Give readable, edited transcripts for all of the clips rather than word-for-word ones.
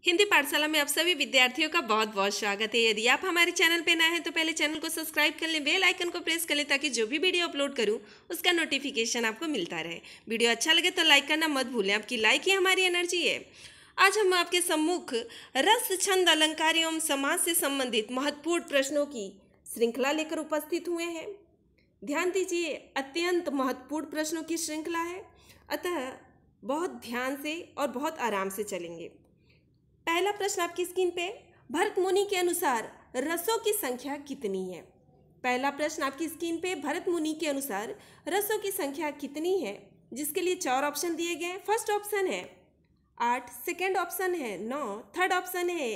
हिंदी पाठशाला में आप सभी विद्यार्थियों का बहुत बहुत स्वागत है। यदि आप हमारे चैनल पे नए हैं तो पहले चैनल को सब्सक्राइब कर लें, बेल आइकन को प्रेस कर लें ताकि जो भी वीडियो अपलोड करूं उसका नोटिफिकेशन आपको मिलता रहे। वीडियो अच्छा लगे तो लाइक करना मत भूलें, आपकी लाइक ही हमारी एनर्जी है। आज हम आपके सम्मुख रस, छंद, अलंकार एवं समाज से संबंधित महत्वपूर्ण प्रश्नों की श्रृंखला लेकर उपस्थित हुए हैं। ध्यान दीजिए, अत्यंत महत्वपूर्ण प्रश्नों की श्रृंखला है, अतः बहुत ध्यान से और बहुत आराम से चलेंगे। पहला प्रश्न आपकी स्क्रीन पे, भरत मुनि के अनुसार रसों की संख्या कितनी है? पहला प्रश्न आपकी स्क्रीन पे, भरत मुनि के अनुसार रसों की संख्या कितनी है, जिसके लिए 4 ऑप्शन दिए गए हैं। फर्स्ट ऑप्शन है 8, सेकेंड ऑप्शन है 9, थर्ड ऑप्शन है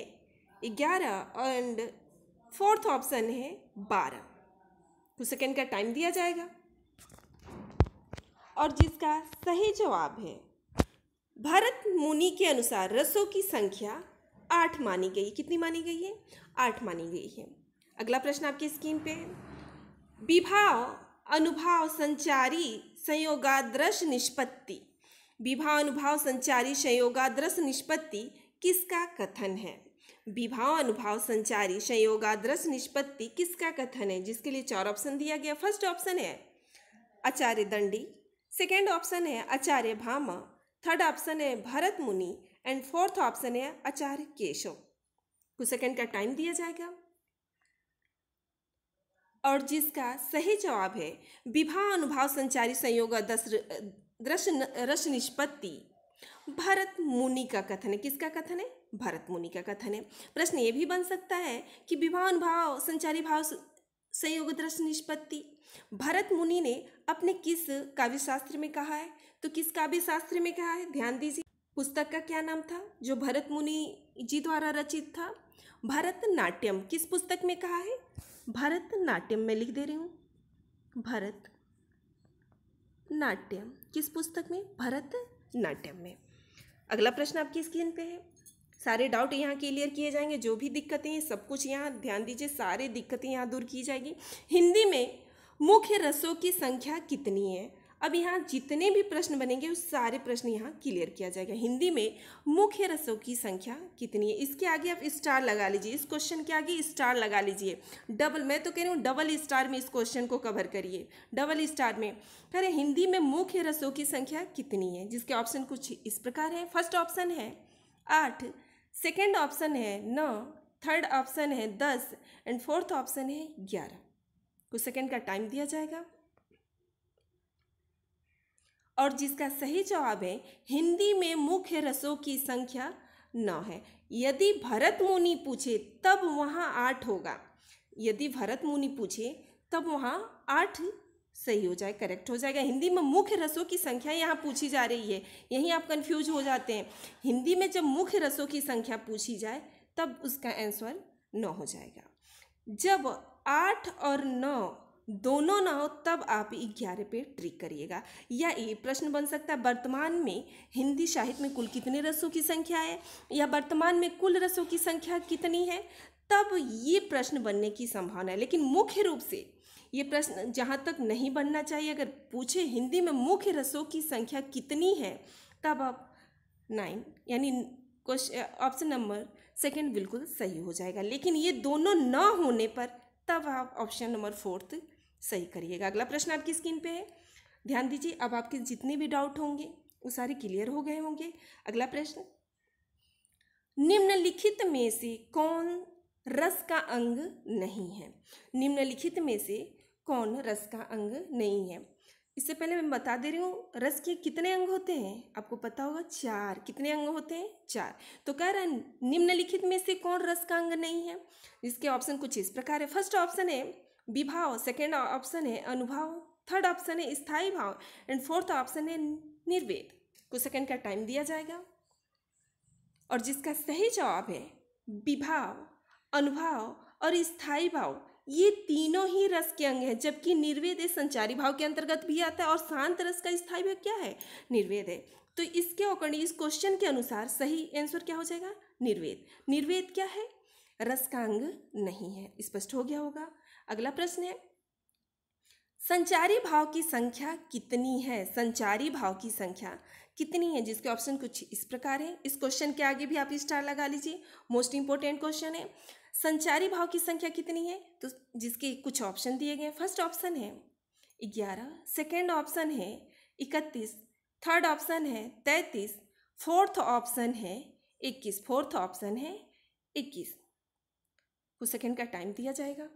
11 एंड फोर्थ ऑप्शन है 12। कुछ सेकेंड का टाइम दिया जाएगा और जिसका सही जवाब है भरत मुनि के अनुसार रसों की संख्या 8 मानी गई। कितनी मानी गई है? 8 मानी गई है। अगला प्रश्न आपकी स्क्रीन पे है, विभाव, अनुभाव, संचारी, संयोगादृश निष्पत्ति। विभाव, अनुभाव, संचारी, संयोगादृश निष्पत्ति किसका कथन है? विभाव, अनुभाव, संचारी, संयोगादृश निष्पत्ति किसका कथन है? जिसके लिए 4 ऑप्शन दिया गया। फर्स्ट ऑप्शन है आचार्य दंडी, सेकेंड ऑप्शन है आचार्य भामा, थर्ड ऑप्शन है भरत मुनि एंड फोर्थ ऑप्शन है आचार्य केशव। कुछ सेकेंड का टाइम दिया जाएगा और जिसका सही जवाब है विभाव, अनुभाव, संचारी, संयोग रस निष्पत्ति भरत मुनि का कथन है। किसका कथन है? भरत मुनि का कथन है। प्रश्न ये भी बन सकता है कि विभाव, अनुभाव, संचारी भाव, संयोग रस निष्पत्ति भरत मुनि ने अपने किस काव्य शास्त्र में कहा है? तो किस काव्य शास्त्र में कहा है? ध्यान दीजिए, पुस्तक का क्या नाम था जो भरत मुनि जी द्वारा रचित था? भरतनाट्यम। किस पुस्तक में कहा है? भरतनाट्यम। मैं लिख दे रही हूँ, भरतनाट्यम। किस पुस्तक में? भरतनाट्यम में। अगला प्रश्न आपकी स्क्रीन पे है, सारे डाउट यहाँ क्लियर किए जाएंगे, जो भी दिक्कतें हैं सब कुछ यहाँ ध्यान दीजिए, सारी दिक्कतें यहाँ दूर की जाएगी। हिंदी में मुख्य रसों की संख्या कितनी है? अब यहाँ जितने भी प्रश्न बनेंगे उस सारे प्रश्न यहाँ क्लियर किया जाएगा। हिंदी में मुख्य रसों की संख्या कितनी है? इसके आगे आप स्टार लगा लीजिए, इस क्वेश्चन के आगे स्टार लगा लीजिए। डबल, मैं तो कह रही हूँ डबल स्टार में इस क्वेश्चन को कवर करिए, डबल स्टार में। फिर हिंदी में मुख्य रसों की संख्या कितनी है? जिसके ऑप्शन कुछ इस प्रकार है। फर्स्ट ऑप्शन है 8, सेकेंड ऑप्शन है 9, थर्ड ऑप्शन है 10 एंड फोर्थ ऑप्शन है 11। कुछ सेकेंड का टाइम दिया जाएगा और जिसका सही जवाब है हिंदी में मुख्य रसों की संख्या 9 है। यदि भरत मुनि पूछे तब वहाँ 8 होगा, यदि भरत मुनि पूछे तब वहाँ 8 सही हो जाए, करेक्ट हो जाएगा। हिंदी में मुख्य रसों की संख्या यहाँ पूछी जा रही है, यहीं आप कंफ्यूज हो जाते हैं। हिंदी में जब मुख्य रसों की संख्या पूछी जाए तब उसका आंसर 9 हो जाएगा। जब 8 और 9 दोनों ना हो तब आप 11 पे ट्रिक करिएगा। या ये प्रश्न बन सकता है, वर्तमान में हिंदी साहित्य में कुल कितने रसों की संख्या है, या वर्तमान में कुल रसों की संख्या कितनी है, तब ये प्रश्न बनने की संभावना है। लेकिन मुख्य रूप से ये प्रश्न जहाँ तक नहीं बनना चाहिए, अगर पूछे हिंदी में मुख्य रसों की संख्या कितनी है तब आप 9 यानी ऑप्शन नंबर सेकंड बिल्कुल सही हो जाएगा। लेकिन ये दोनों न होने पर तब आप ऑप्शन नंबर 4 सही करिएगा। अगला प्रश्न आपकी स्क्रीन पे है, ध्यान दीजिए। अब आपके जितने भी डाउट होंगे वो सारे क्लियर हो गए होंगे। अगला प्रश्न, निम्नलिखित में से कौन रस का अंग नहीं है? निम्नलिखित में से कौन रस का अंग नहीं है? इससे पहले मैं बता दे रही हूँ, रस के कितने अंग होते हैं आपको पता होगा, 4। कितने अंग होते हैं? 4। तो कह रहा है निम्नलिखित में से कौन रस का अंग नहीं है? इसके ऑप्शन कुछ इस प्रकार है। फर्स्ट ऑप्शन है विभाव, सेकेंड ऑप्शन है अनुभाव, थर्ड ऑप्शन है स्थायी भाव एंड फोर्थ ऑप्शन है निर्वेद। कुछ सेकेंड का टाइम दिया जाएगा और जिसका सही जवाब है विभाव, अनुभाव और स्थायी भाव, ये तीनों ही रस के अंग हैं, जबकि निर्वेद संचारी भाव के अंतर्गत भी आता है और शांत रस का स्थायी भाव क्या है? निर्वेद है। तो इसके अकॉर्डिंग इस क्वेश्चन के अनुसार सही आंसर क्या हो जाएगा? निर्वेद। निर्वेद क्या है? रस का अंग नहीं है। स्पष्ट हो गया होगा। अगला प्रश्न है, संचारी भाव की संख्या कितनी है? संचारी भाव की संख्या कितनी है, जिसके ऑप्शन कुछ इस प्रकार है। इस क्वेश्चन के आगे भी आप स्टार लगा लीजिए, मोस्ट इंपोर्टेंट क्वेश्चन है। संचारी भाव की संख्या कितनी है, तो जिसके कुछ ऑप्शन दिए गए। फर्स्ट ऑप्शन है 11, सेकेंड ऑप्शन है 31, थर्ड ऑप्शन है 33, फोर्थ ऑप्शन है 21। फोर्थ ऑप्शन है 21। कुछ सेकेंड का टाइम दिया जाएगा।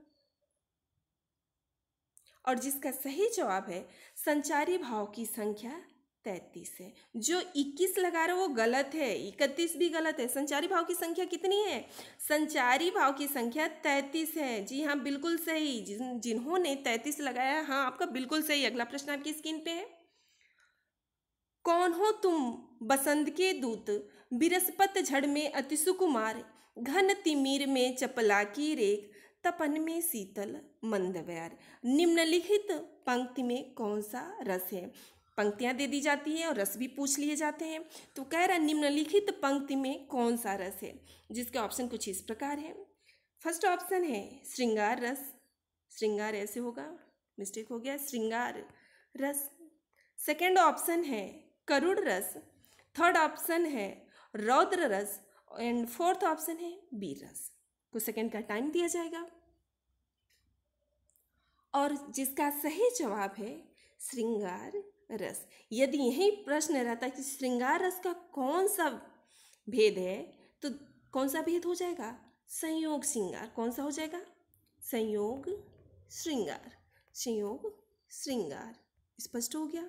और जिसका सही जवाब है संचारी भाव की संख्या 33 है। जो 21 लगा रहे वो गलत है, 31 भी गलत है। संचारी भाव की संख्या कितनी है, संचारी भाव की संख्या 33 है। जी हाँ, बिल्कुल सही। जिन्होंने 33 लगाया, हाँ आपका बिल्कुल सही। अगला प्रश्न आपकी स्क्रीन पे है। कौन हो तुम बसंत के दूत, बिरसपत झड़ में अति सुकुमार, घन तिमिर में चपला की रेख, तपन में शीतल मंद व्यार। निम्नलिखित पंक्ति में कौन सा रस है। पंक्तियां दे दी जाती हैं और रस भी पूछ लिए जाते हैं। तो कह रहा निम्नलिखित पंक्ति में कौन सा रस है, जिसके ऑप्शन कुछ इस प्रकार है। फर्स्ट ऑप्शन है श्रृंगार रस, श्रृंगार ऐसे होगा, मिस्टेक हो गया, श्रृंगार रस। सेकेंड ऑप्शन है करुण रस, थर्ड ऑप्शन है रौद्र रस, एंड फोर्थ ऑप्शन है वीर रस। कुछ सेकेंड का टाइम दिया जाएगा। और जिसका सही जवाब है श्रृंगार रस। यदि यही प्रश्न रहता कि श्रृंगार रस का कौन सा भेद है, तो कौन सा भेद हो जाएगा, संयोग श्रृंगार। कौन सा हो जाएगा, संयोग श्रृंगार, संयोग श्रृंगार। स्पष्ट हो गया,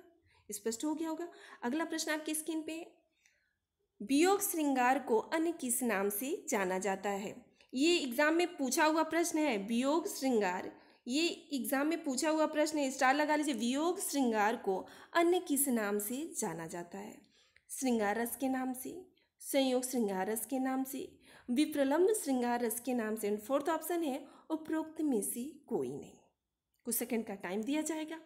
स्पष्ट हो गया होगा। अगला प्रश्न आपकी स्क्रीन पे, वियोग श्रृंगार को अन्य किस नाम से जाना जाता है। ये एग्जाम में पूछा हुआ प्रश्न है, वियोग श्रृंगार, ये एग्जाम में पूछा हुआ प्रश्न है, स्टार लगा लीजिए। वियोग श्रृंगार को अन्य किस नाम से जाना जाता है, श्रृंगार रस के नाम से, संयोग श्रृंगार रस के नाम से, विप्रलम्ब श्रृंगार रस के नाम से, एंड फोर्थ ऑप्शन है उपरोक्त में से कोई नहीं। कुछ सेकंड का टाइम दिया जाएगा।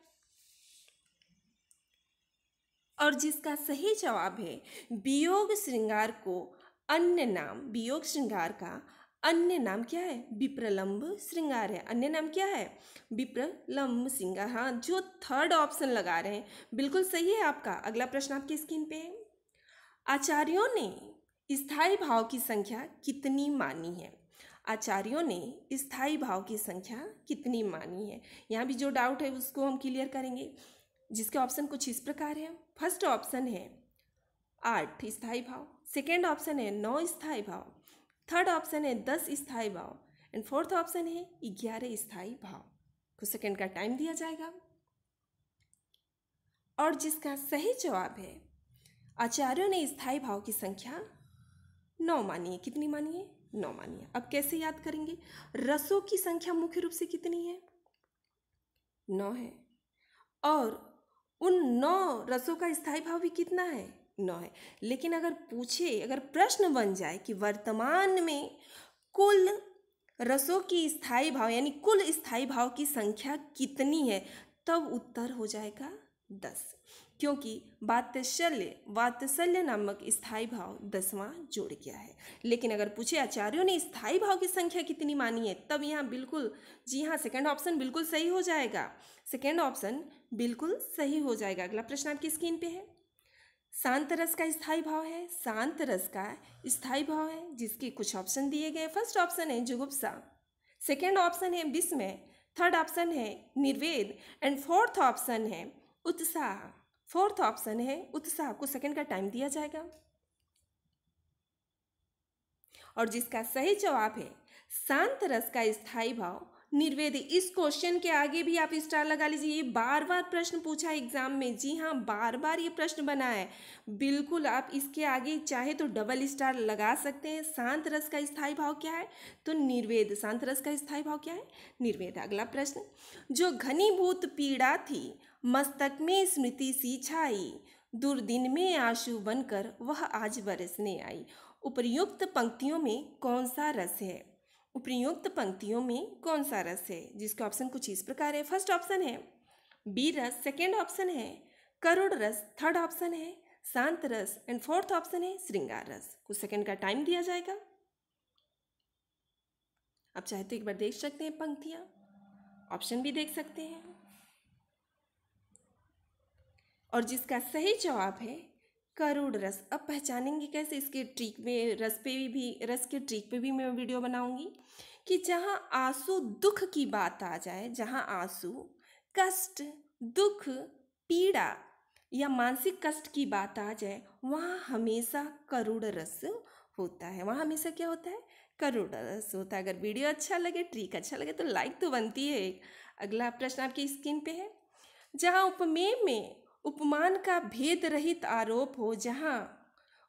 और जिसका सही जवाब है वियोग श्रृंगार को अन्य नाम, वियोग श्रृंगार का अन्य नाम क्या है, विप्रलम्ब श्रृंगार है। अन्य नाम क्या है, विप्रलम्ब श्रृंगार। हाँ, जो थर्ड ऑप्शन लगा रहे हैं बिल्कुल सही है आपका। अगला प्रश्न आपकी स्क्रीन पे है, आचार्यों ने स्थायी भाव की संख्या कितनी मानी है। आचार्यों ने स्थायी भाव की संख्या कितनी मानी है। यहाँ भी जो डाउट है उसको हम क्लियर करेंगे, जिसके ऑप्शन कुछ इस प्रकार है। फर्स्ट ऑप्शन है 8 स्थायी भाव, सेकेंड ऑप्शन है 9 स्थायी भाव, थर्ड ऑप्शन है 10 स्थायी भाव, एंड फोर्थ ऑप्शन है 11 स्थायी भाव। कुछ सेकेंड का टाइम दिया जाएगा। और जिसका सही जवाब है आचार्यों ने स्थायी भाव की संख्या 9 मानी है। कितनी मानी है, 9 मानी है। अब कैसे याद करेंगे, रसों की संख्या मुख्य रूप से कितनी है, 9 है, और उन 9 रसों का स्थायी भाव भी कितना है, 9 है। लेकिन अगर पूछे, अगर प्रश्न बन जाए कि वर्तमान में कुल रसों की स्थायी भाव यानी कुल स्थायी भाव की संख्या कितनी है, तब उत्तर हो जाएगा 10, क्योंकि वात्सल्य नामक स्थायी भाव 10वां जोड़ गया है। लेकिन अगर पूछे आचार्यों ने स्थायी भाव की संख्या कितनी मानी है, तब यहाँ बिल्कुल, जी हाँ, सेकंड ऑप्शन बिल्कुल सही हो जाएगा। सेकंड ऑप्शन बिल्कुल सही हो जाएगा। अगला प्रश्न आपकी स्क्रीन पे है, शांत रस का स्थायी भाव है, शांत रस का स्थायी भाव है, जिसके कुछ ऑप्शन दिए गए। फर्स्ट ऑप्शन है जुगुप्सा, सेकेंड ऑप्शन है विस्मय, थर्ड ऑप्शन है निर्वेद, एंड फोर्थ ऑप्शन है उत्साह। फोर्थ ऑप्शन है उत्साह। को सेकंड का टाइम दिया जाएगा। और जिसका सही जवाब है शांत रस का स्थायी भाव निर्वेद। इस क्वेश्चन के आगे भी आप स्टार लगा लीजिए, ये बार बार प्रश्न पूछा है एग्जाम में। जी हाँ, बार बार ये प्रश्न बना है, बिल्कुल आप इसके आगे चाहे तो डबल स्टार लगा सकते हैं। शांत रस का स्थायी भाव क्या है, तो निर्वेद। शांत रस का स्थायी भाव क्या है, निर्वेद। अगला प्रश्न, जो घनीभूत पीड़ा थी मस्तक में स्मृति सी छाई, दुर्दिन में आंसू बनकर वह आज बरसने आई। उपर्युक्त पंक्तियों में कौन सा रस है, उपर्युक्त पंक्तियों में कौन सा रस है, जिसके ऑप्शन कुछ इस प्रकार है। फर्स्ट ऑप्शन है वीर रस, सेकेंड ऑप्शन है करुण रस, थर्ड ऑप्शन है शांत रस, एंड फोर्थ ऑप्शन है श्रृंगार रस। कुछ सेकंड का टाइम दिया जाएगा। आप चाहे तो एक बार देख सकते हैं पंक्तियां, ऑप्शन भी देख सकते हैं। और जिसका सही जवाब है करुड़ रस। अब पहचानेंगे कैसे, इसके ट्रिक में रस के ट्रिक पे भी मैं वीडियो बनाऊंगी कि जहाँ आंसू दुख की बात आ जाए, जहाँ आंसू कष्ट दुख पीड़ा या मानसिक कष्ट की बात आ जाए, वहाँ हमेशा करुड़ रस होता है। वहाँ हमेशा क्या होता है, करुड़ रस होता है। अगर वीडियो अच्छा लगे, ट्रिक अच्छा लगे तो लाइक तो बनती है एक। अगला प्रश्न आपकी स्क्रीन पे है, जहाँ उपमेय में उपमान का भेद रहित आरोप हो, जहाँ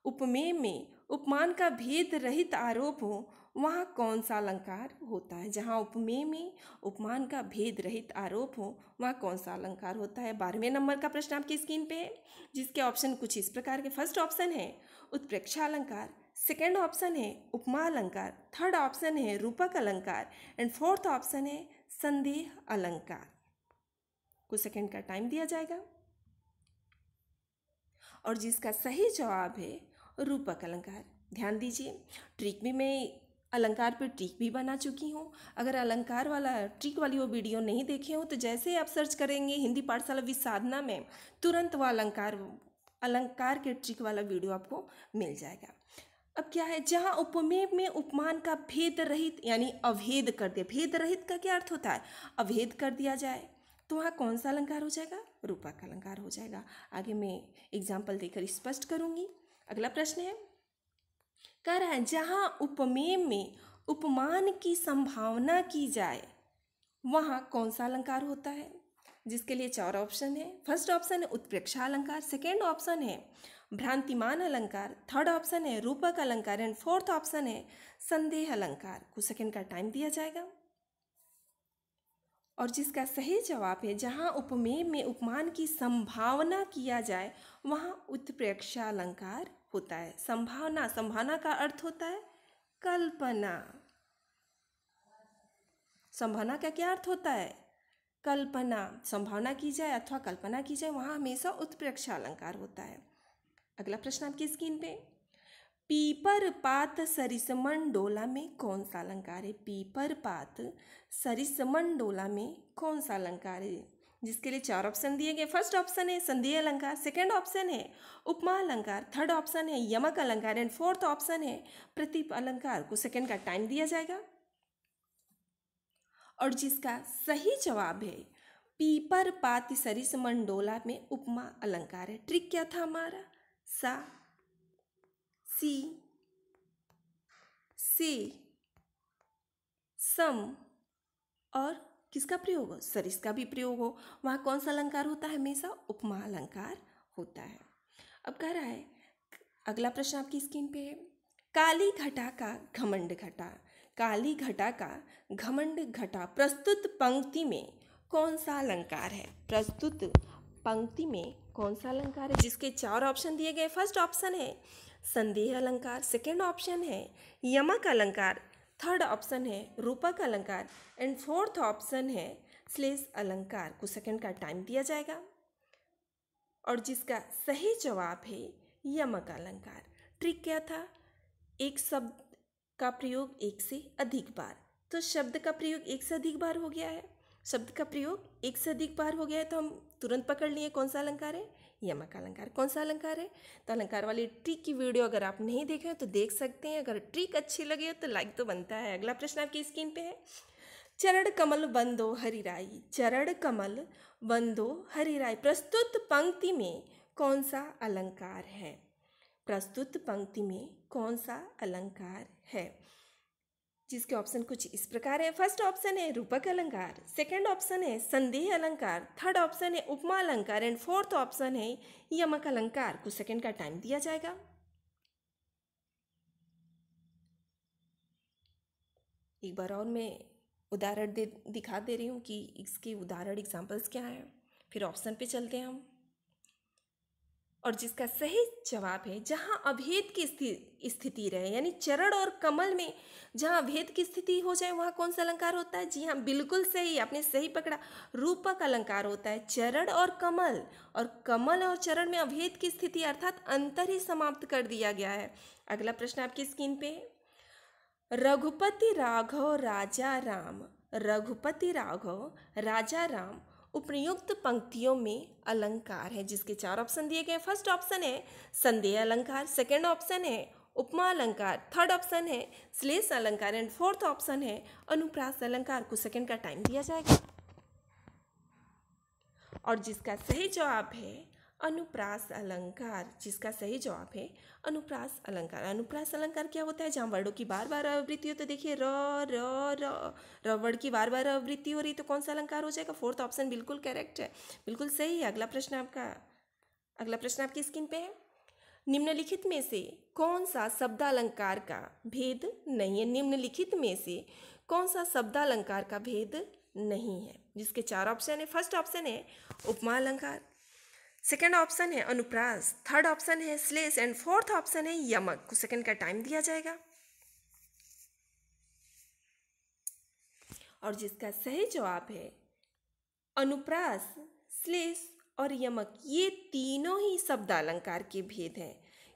उपमेय में उपमान का भेद रहित आरोप हो, वहाँ कौन सा अलंकार होता है। जहाँ उपमेय में उपमान का भेद रहित आरोप हो, वहाँ कौन सा अलंकार होता है। 12वें नंबर का प्रश्न आपकी स्क्रीन पे है, जिसके ऑप्शन कुछ इस प्रकार के। फर्स्ट ऑप्शन है उत्प्रेक्षा अलंकार, सेकेंड ऑप्शन है उपमा अलंकार, थर्ड ऑप्शन है रूपक अलंकार एंड फोर्थ ऑप्शन है संदेह अलंकार। कुछ सेकेंड का टाइम दिया जाएगा और जिसका सही जवाब है रूपक अलंकार। ध्यान दीजिए, ट्रिक भी मैं अलंकार पे ट्रिक भी बना चुकी हूँ। अगर अलंकार वाला ट्रिक वाली वो वीडियो नहीं देखे हो तो जैसे ही आप सर्च करेंगे हिंदी पाठशाला विद साधना में, तुरंत वह अलंकार के ट्रिक वाला वीडियो आपको मिल जाएगा। अब क्या है, जहाँ उपमेय में उपमान का भेद रहित यानी अभेद कर दिया, भेद रहित का क्या अर्थ होता है, अभेद कर दिया जाए, तो वहाँ कौन सा अलंकार हो जाएगा, रूपक अलंकार हो जाएगा। आगे मैं एग्जाम्पल देकर स्पष्ट करूँगी। अगला प्रश्न है, कह रहा है जहाँ उपमेय में उपमान की संभावना की जाए, वहाँ कौन सा अलंकार होता है, जिसके लिए 4 ऑप्शन है। फर्स्ट ऑप्शन है उत्प्रेक्षा अलंकार, सेकेंड ऑप्शन है भ्रांतिमान अलंकार, थर्ड ऑप्शन है रूपक अलंकार एंड फोर्थ ऑप्शन है संदेह अलंकार। कुछ सेकेंड का टाइम दिया जाएगा और जिसका सही जवाब है जहाँ उपमेय में उपमान की संभावना किया जाए, वहाँ उत्प्रेक्षा अलंकार होता है। संभावना का अर्थ होता है कल्पना। संभावना का क्या अर्थ होता है, कल्पना। संभावना की जाए अथवा कल्पना की जाए, वहाँ हमेशा उत्प्रेक्षा अलंकार होता है। अगला प्रश्न आपकी स्क्रीन पे, पीपर पात सरिसमन डोला में कौन सा अलंकार है। पीपर पात सरिसमन डोला में कौन सा अलंकार है, जिसके लिए 4 ऑप्शन दिए गए। फर्स्ट ऑप्शन है संदेह अलंकार, सेकेंड ऑप्शन है उपमा अलंकार, थर्ड ऑप्शन है यमक अलंकार एंड फोर्थ ऑप्शन है प्रतीप अलंकार। कुछ सेकेंड का टाइम दिया जाएगा और जिसका सही जवाब है पीपर पात सरिसमन डोला में उपमा अलंकार है। ट्रिक क्या था हमारा, सा सी से सम और किसका प्रयोग हो, सरिस का भी प्रयोग हो, वहाँ कौन सा अलंकार होता है, हमेशा उपमा अलंकार होता है। अब कह रहा है, अगला प्रश्न आपकी स्क्रीन पे है, काली घटा का घमंड घटा, काली घटा का घमंड घटा प्रस्तुत पंक्ति में कौन सा अलंकार है। प्रस्तुत पंक्ति में कौन सा अलंकार है, जिसके 4 ऑप्शन दिए गए। फर्स्ट ऑप्शन है संदेह अलंकार, सेकेंड ऑप्शन है यमक अलंकार, थर्ड ऑप्शन है रूपक अलंकार एंड फोर्थ ऑप्शन है श्लेष अलंकार। कुछ सेकेंड का टाइम दिया जाएगा और जिसका सही जवाब है यमक अलंकार। ट्रिक क्या था, एक शब्द का प्रयोग एक से अधिक बार, तो शब्द का प्रयोग एक से अधिक बार हो गया है, शब्द का प्रयोग एक से अधिक बार हो गया है, तो हम तुरंत पकड़ लिए कौन सा अलंकार है, यमक अलंकार। कौन सा अलंकार है, तो अलंकार वाली ट्रिक की वीडियो अगर आप नहीं देखे हैं तो देख सकते हैं। अगर ट्रिक अच्छी लगी हो तो लाइक तो बनता है। अगला प्रश्न आपकी स्क्रीन पे है, चरण कमल बंदो हरिराई, चरण कमल बंदो हरिराई प्रस्तुत पंक्ति में कौन सा अलंकार है। प्रस्तुत पंक्ति में कौन सा अलंकार है, जिसके ऑप्शन कुछ इस प्रकार है। फर्स्ट ऑप्शन है रूपक अलंकार, सेकंड ऑप्शन है संदेह अलंकार, थर्ड ऑप्शन है उपमा अलंकार एंड फोर्थ ऑप्शन है यमक अलंकार। कुछ सेकंड का टाइम दिया जाएगा। एक बार और मैं उदाहरण दिखा दे रही हूँ कि इसके उदाहरण एग्जाम्पल्स क्या हैं, फिर ऑप्शन पे चलते हैं हम। और जिसका सही जवाब है जहाँ अभेद की स्थिति रहे, यानी चरण और कमल में जहाँ अभेद की स्थिति हो जाए वहाँ कौन सा अलंकार होता है। जी हाँ, बिल्कुल सही, आपने सही पकड़ा, रूपक अलंकार होता है। चरण और कमल और चरण में अभेद की स्थिति अर्थात अंतर ही समाप्त कर दिया गया है। अगला प्रश्न आपकी स्क्रीन पे, रघुपति राघव राजा राम, रघुपति राघव राजा राम उपयुक्त पंक्तियों में अलंकार है, जिसके 4 ऑप्शन दिए गए। फर्स्ट ऑप्शन है संदेह अलंकार, सेकंड ऑप्शन है उपमा अलंकार, थर्ड ऑप्शन है श्लेष अलंकार एंड फोर्थ ऑप्शन है अनुप्रास अलंकार। कुछ सेकंड का टाइम दिया जाएगा और जिसका सही जवाब है अनुप्रास अलंकार। जिसका सही जवाब है अनुप्रास अलंकार। अनुप्रास अलंकार क्या होता है? जहाँ वर्डों की बार बार आवृत्ति हो, तो देखिए र र र र वर्ड की बार बार आवृत्ति हो रही, तो कौन सा अलंकार हो जाएगा? फोर्थ ऑप्शन बिल्कुल करेक्ट है, बिल्कुल सही है। अगला प्रश्न आपकी स्क्रीन पे है। निम्नलिखित में से कौन सा शब्दालंकार का भेद नहीं है? निम्नलिखित में से कौन सा शब्दालंकार का भेद नहीं है? जिसके 4 ऑप्शन है। फर्स्ट ऑप्शन है उपमा अलंकार, सेकंड ऑप्शन है अनुप्रास, थर्ड ऑप्शन है श्लेष एंड फोर्थ ऑप्शन है यमक। कुछ सेकंड का टाइम दिया जाएगा और जिसका सही जवाब है अनुप्रास, श्लेष और यमक। ये तीनों ही शब्दालंकार के भेद हैं,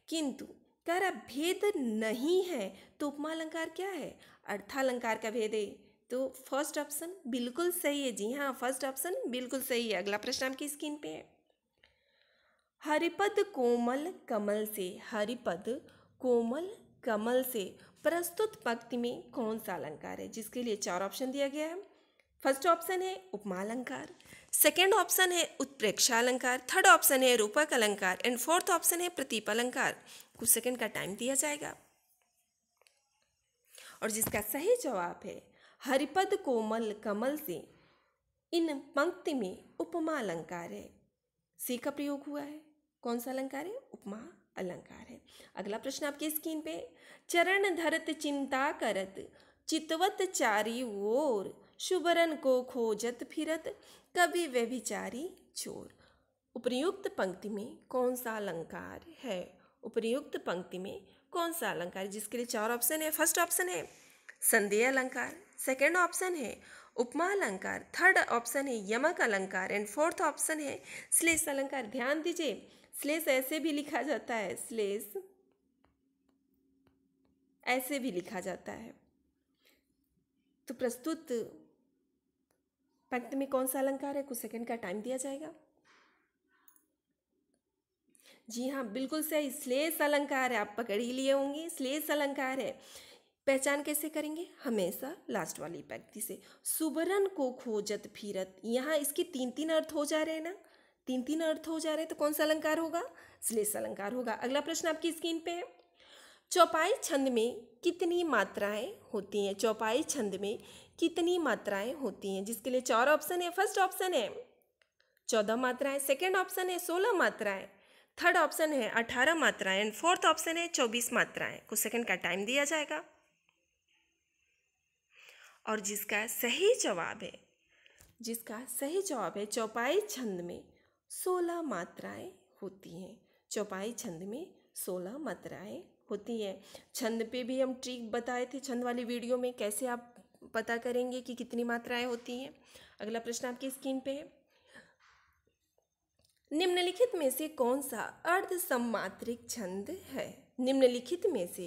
किंतु कह रहा भेद नहीं है तो उपमा अलंकार क्या है? अर्थालंकार का भेद है। तो फर्स्ट ऑप्शन बिल्कुल सही है। जी हाँ, फर्स्ट ऑप्शन बिल्कुल सही है। अगला प्रश्न आपकी स्क्रीन पे है। हरिपद कोमल कमल से, हरिपद कोमल कमल से प्रस्तुत पंक्ति में कौन सा अलंकार है? जिसके लिए 4 ऑप्शन दिया गया है। फर्स्ट ऑप्शन है उपमा अलंकार, सेकेंड ऑप्शन है उत्प्रेक्षा अलंकार, थर्ड ऑप्शन है रूपक अलंकार एंड फोर्थ ऑप्शन है प्रतीप अलंकार। कुछ सेकंड का टाइम दिया जाएगा और जिसका सही जवाब है हरिपद कोमल कमल से, इन पंक्ति में उपमा अलंकार है। सी का प्रयोग हुआ है। कौन सा अलंकार है? उपमा अलंकार है। अगला प्रश्न आपकी स्क्रीन पे। चरण धरत चिंता करत चितवत चारी ओर, शुभरन को खोजत फिरत कभी व्यभिचारी चोर। उपर्युक्त पंक्ति में कौन सा अलंकार है? उपर्युक्त पंक्ति में कौन सा अलंकार? जिसके लिए 4 ऑप्शन है। फर्स्ट ऑप्शन है संदेह अलंकार, सेकेंड ऑप्शन है उपमा अलंकार, थर्ड ऑप्शन है यमक अलंकार एंड फोर्थ ऑप्शन है श्लेष अलंकार। ध्यान दीजिए, श्लेष ऐसे भी लिखा जाता है, श्लेष ऐसे भी लिखा जाता है। तो प्रस्तुत पंक्ति में कौन सा अलंकार है? कुछ सेकंड का टाइम दिया जाएगा। जी हाँ, बिल्कुल सही, श्लेष अलंकार है। आप पकड़ ही लिए होंगे, श्लेष अलंकार है। पहचान कैसे करेंगे? हमेशा लास्ट वाली पंक्ति से। सुबरन को खोजत फिरत, यहाँ इसके 3 अर्थ हो जा रहे हैं ना, 3 अर्थ हो जा रहे हैं, तो कौन सा अलंकार होगा? श्लेष अलंकार होगा। अगला प्रश्न आपकी स्क्रीन पे है। चौपाई छंद में कितनी मात्राएं होती हैं? चौपाई छंद में कितनी मात्राएं होती हैं? जिसके लिए 4 ऑप्शन है। फर्स्ट ऑप्शन है 14 मात्राएं, सेकेंड ऑप्शन है 16 मात्राएं, थर्ड ऑप्शन है 18 मात्राएं एंड फोर्थ ऑप्शन है 24 मात्राएं। कुछ सेकंड का टाइम दिया जाएगा और जिसका सही जवाब है चौपाई छंद में 16 मात्राएं होती हैं। चौपाई छंद में 16 मात्राएं होती हैं। छंद पे भी हम ट्रिक बताए थे छंद वाली वीडियो में, कैसे आप पता करेंगे कि कितनी मात्राएं होती हैं। अगला प्रश्न आपकी स्क्रीन पे है। निम्नलिखित में से कौन सा अर्ध सम्मात्रिक छंद है? निम्नलिखित में से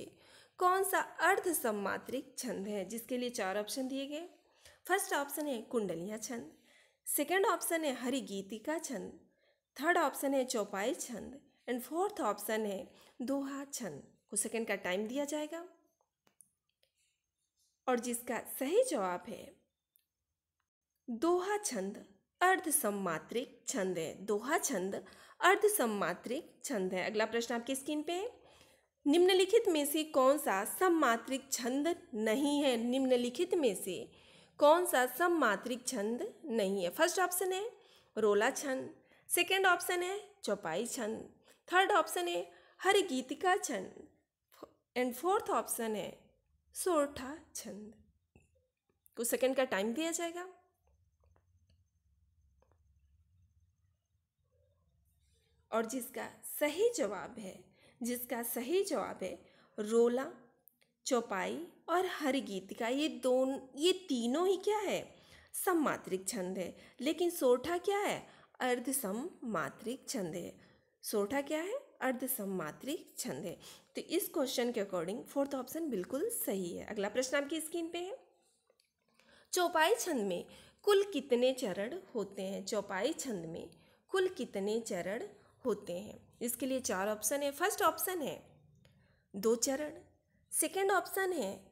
कौन सा अर्ध सम्मात्रिक छंद है? जिसके लिए 4 ऑप्शन दिए गए। फर्स्ट ऑप्शन है कुंडलिया छंद, सेकंड ऑप्शन है हरिगीतिका छंद, थर्ड ऑप्शन है चौपाई छंद एंड फोर्थ ऑप्शन है दोहा छंद। कुछ सेकंड का टाइम दिया जाएगा और जिसका सही जवाब है दोहा छंद अर्ध सम्मात्रिक छंद है। दोहा छंद अर्ध सम्मात्रिक छंद है। अगला प्रश्न आपकी स्क्रीन पे है। निम्नलिखित में से कौन सा सम्मात्रिक छंद नहीं है? निम्नलिखित में से कौन सा सम्मात्रिक छंद नहीं है? फर्स्ट ऑप्शन है रोला छंद, सेकंड ऑप्शन है चौपाई छंद, थर्ड ऑप्शन है हरिगीतिका छंद एंड फोर्थ ऑप्शन है सोरठा छंद। कुछ सेकंड का टाइम दिया जाएगा और जिसका सही जवाब है रोला, चौपाई और हरिगीतिका। ये तीनों ही क्या है? सम्मात्रिक छंद है। लेकिन सोरठा क्या है? अर्ध सम्मात्रिक छंद है। सोरठा क्या है? अर्ध सम्मात्रिक छंद है। तो इस क्वेश्चन के अकॉर्डिंग फोर्थ ऑप्शन बिल्कुल सही है। अगला प्रश्न आपकी स्क्रीन पे है। चौपाई छंद में कुल कितने चरण होते हैं? चौपाई छंद में कुल कितने चरण होते हैं? इसके लिए 4 ऑप्शन है। फर्स्ट ऑप्शन है 2 चरण, सेकेंड ऑप्शन है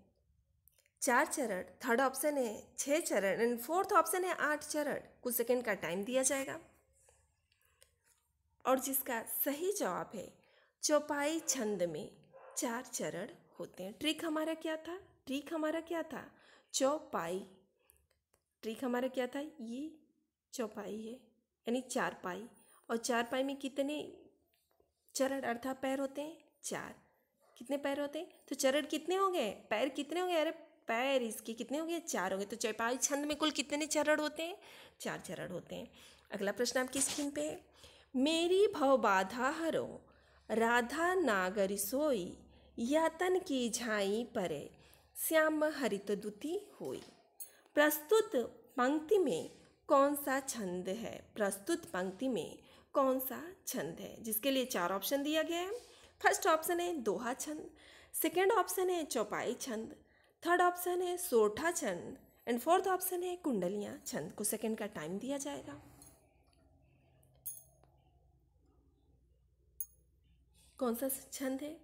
4 चरण, थर्ड ऑप्शन है 6 चरण एंड फोर्थ ऑप्शन है 8 चरण। कुछ सेकेंड का टाइम दिया जाएगा। और जिसका सही जवाब है चौपाई छंद में 4 चरण होते हैं। ट्रिक हमारा क्या था? चौपाई। ट्रिक हमारा क्या था? ये चौपाई है यानी 4 पाई, और 4 पाई में कितने चरण अर्थात पैर होते हैं? 4। कितने पैर होते हैं? तो चरण कितने हो गए? पैर कितने हो गए? अरे पैर इसके कितने हो गए? 4 हो गए। तो चौपाई छंद में कुल कितने चरण होते हैं? 4 चरण होते हैं। अगला प्रश्न आपकी स्क्रीन पे है। मेरी भव बाधा हरो, राधा नागरी सोई, यातन की झाई परे, श्याम हरित दुती होई। प्रस्तुत पंक्ति में कौन सा छंद है? प्रस्तुत पंक्ति में कौन सा छंद है? जिसके लिए 4 ऑप्शन दिया गया है। फर्स्ट ऑप्शन है दोहा छंद, सेकेंड ऑप्शन है चौपाई छंद, थर्ड ऑप्शन है सोरठा छंद एंड फोर्थ ऑप्शन है कुंडलियाँ छंद। को सेकेंड का टाइम दिया जाएगा। कौन सा छंद है?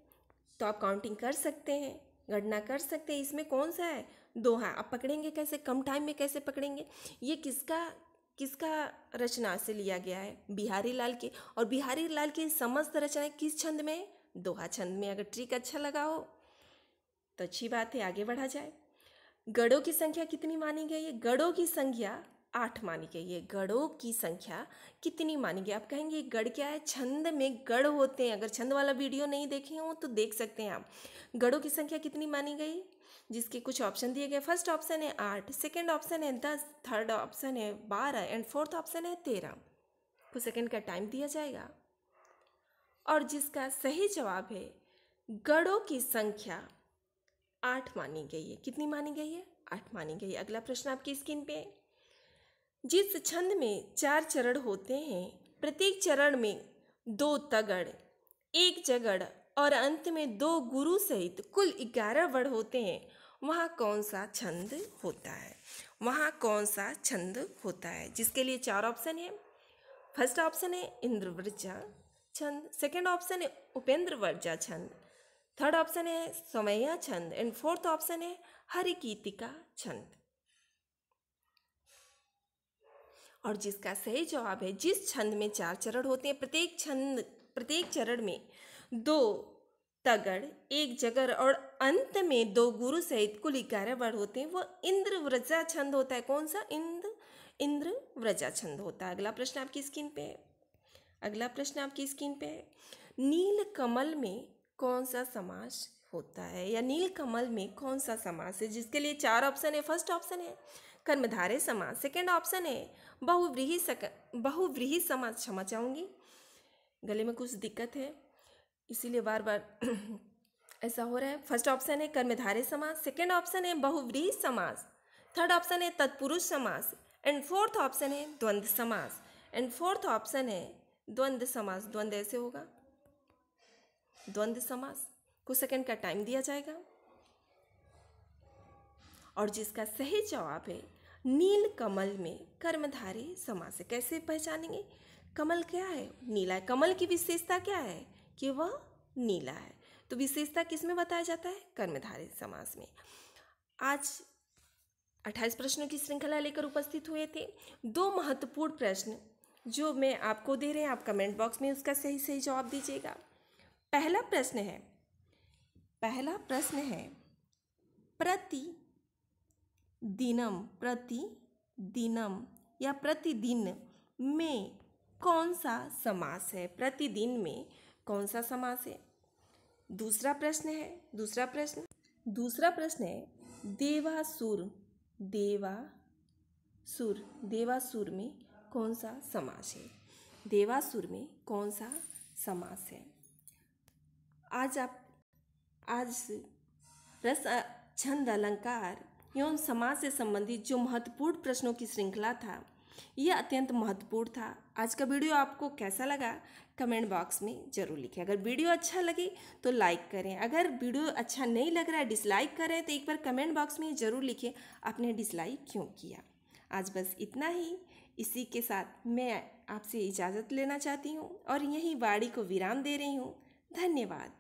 तो आप काउंटिंग कर सकते हैं, गणना कर सकते हैं। इसमें कौन सा है? दोहा। आप पकड़ेंगे कैसे? कम टाइम में कैसे पकड़ेंगे? ये किसका रचना से लिया गया है? बिहारी लाल के। और बिहारी लाल की समस्त रचनाएं किस छंद में? दोहा छंद में। अगर ट्रिक अच्छा लगा हो तो अच्छी बात है, आगे बढ़ा जाए। गढ़ों की संख्या कितनी मानी गई है? गढ़ों की संख्या 8 मानी गई है। गढ़ों की संख्या कितनी मानी गई? आप कहेंगे गढ़ क्या है? छंद में गढ़ होते हैं। अगर छंद वाला वीडियो नहीं देखे हो तो देख सकते हैं आप। गढ़ों की संख्या कितनी मानी गई? जिसके कुछ ऑप्शन दिए गए। फर्स्ट ऑप्शन है 8, सेकेंड ऑप्शन है 10, थर्ड ऑप्शन है 12 एंड फोर्थ ऑप्शन है 13। कुछ सेकेंड का टाइम दिया जाएगा। और जिसका सही जवाब है गढ़ों की संख्या 8 मानी गई है। कितनी मानी गई है? 8 मानी गई है। अगला प्रश्न आपकी स्क्रीन पे। जिस छंद में 4 चरण होते हैं, प्रत्येक चरण में 2 तगड़, 1 जगड़ और अंत में 2 गुरु सहित कुल 11 वर्ण होते हैं, वहाँ कौन सा छंद होता है? वहाँ कौन सा छंद होता है? जिसके लिए 4 ऑप्शन है। फर्स्ट ऑप्शन है इंद्रव्रजा छंद, सेकेंड ऑप्शन है उपेंद्र वर्जा छंद, थर्ड ऑप्शन है समैया छंद एंड फोर्थ ऑप्शन है हरिकीतिका छंद। और जिसका सही जवाब है जिस छंद में 4 चरण होते हैं, प्रत्येक चरण में 2 तगड़, 1 जगर और अंत में 2 गुरु सहित कुल 11 वर्ण होते हैं, वो इंद्रव्रजा छंद होता है। कौन सा? इंद्रव्रजा छंद होता है। अगला प्रश्न आपकी स्क्रीन पे है। नील कमल में कौन सा समास होता है? या नील कमल में कौन सा समास है? जिसके लिए 4 ऑप्शन है। फर्स्ट ऑप्शन है कर्मधारय समास, सेकेंड ऑप्शन है बहुव्रीहि समास। क्षमा चाहूँगी, गले में कुछ दिक्कत है इसीलिए बार बार ऐसा हो रहा है। फर्स्ट ऑप्शन है कर्मधारय समास, सेकेंड ऑप्शन है बहुव्रीहि समास, थर्ड ऑप्शन है तत्पुरुष समास एंड फोर्थ ऑप्शन है द्वंद्व समास द्वंद्व समास। द्वंद्व ऐसे होगा, द्वंद्व समास। कुछ सेकंड का टाइम दिया जाएगा। और जिसका सही जवाब है नील कमल में कर्मधारय समास है। कैसे पहचानेंगे? कमल क्या है? नीला है। कमल की विशेषता क्या है? कि वह नीला है। तो विशेषता किस में बताया जाता है? कर्मधारय समास में। आज 28 प्रश्नों की श्रृंखला लेकर उपस्थित हुए थे। 2 महत्वपूर्ण प्रश्न जो मैं आपको दे रहे हैं, आप कमेंट बॉक्स में उसका सही जवाब दीजिएगा। पहला प्रश्न है प्रतिदिनम या प्रतिदिन में कौन सा समास है? प्रतिदिन में कौन सा समास है? दूसरा प्रश्न है देवासुर में कौन सा समास है? देवासुर में कौन सा समास है? आज रस, छंद, अलंकार एवं समास से संबंधित जो महत्वपूर्ण प्रश्नों की श्रृंखला था, यह अत्यंत महत्वपूर्ण था। आज का वीडियो आपको कैसा लगा कमेंट बॉक्स में जरूर लिखें। अगर वीडियो अच्छा लगे तो लाइक करें, अगर वीडियो अच्छा नहीं लग रहा है डिसलाइक करें तो एक बार कमेंट बॉक्स में जरूर लिखें आपने डिसलाइक क्यों किया। आज बस इतना ही। इसी के साथ मैं आपसे इजाज़त लेना चाहती हूँ और यहीं वाणी को विराम दे रही हूँ। धन्यवाद।